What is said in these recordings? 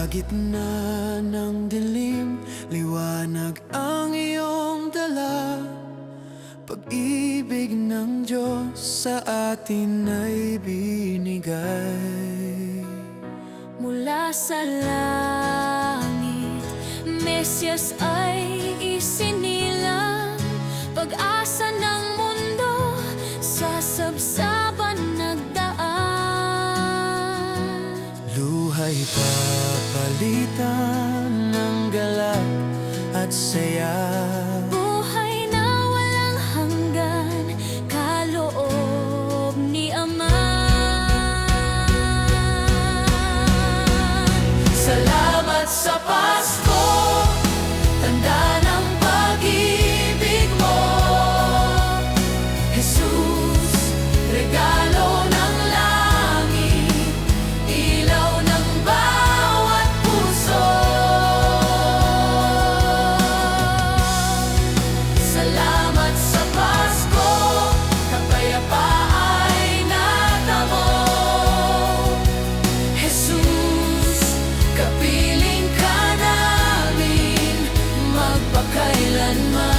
Sa gitna ng dilim, liwanag ang iyong dala. Pag-ibig ng Diyos sa atin ay binigay. Mula sa langit, Mesyas ay isinilang. Pag-asa ng mundo sa sabsaban nagdaan. Luhay papalitan ng galak at saya. Buhay na walang hanggan, kaloob ni Ama. Salamat sa Pasko, tanda ng pag-ibig mo. Jesus, regalo ng langit, ilaw ng bawat puso. Salamat sa Pasko, kapayapaan ay natamo. Jesus, kapiling ka namin magpakailanman.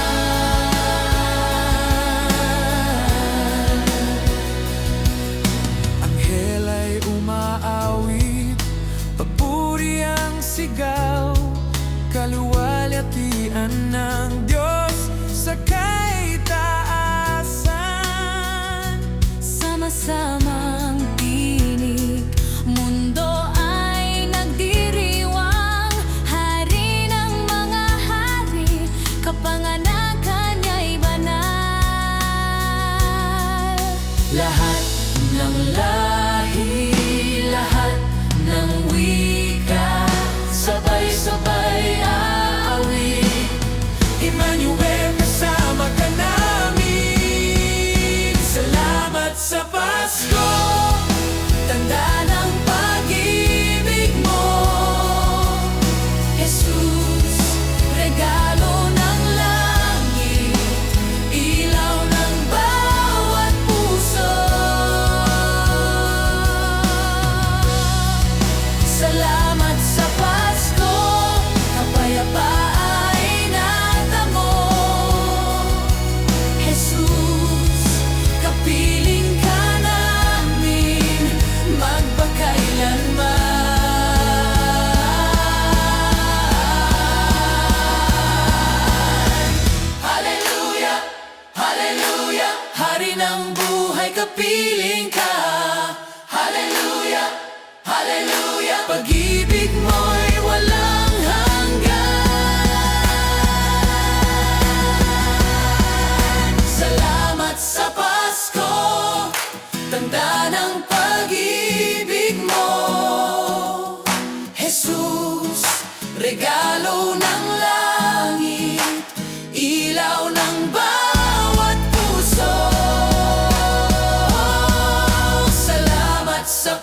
Anghel ay umaawit, papuri ang sigaw, kaluwalhatian ng Diyos sa kaitaasan. Sama-samang tinig, mundo ay nagdiriwang. Hari ng mga hari, kapanganakan niya'y banal. Lahat ng lahi, lahat ng wika, sabay-sabay aawit. Emmanuel, kasama ka namin. Salamat sa Pasko, tanda ng pag-ibig mo. Jesus, regalo ng langit, ilaw ng bawat puso. Salamat sa Pasko, kapayapaan ay natamo. Jesus, kapiling ka namin magpakailanman. Hallelujah, hallelujah, hari ng buhay, kapiling ka. Hallelujah, hallelujah, pag-ibig mo'y walang hanggan. Salamat sa Pasko, tanda ng pag-ibig mo. Jesus, regalo ng langit, ilaw ng bawat puso. Salamat sa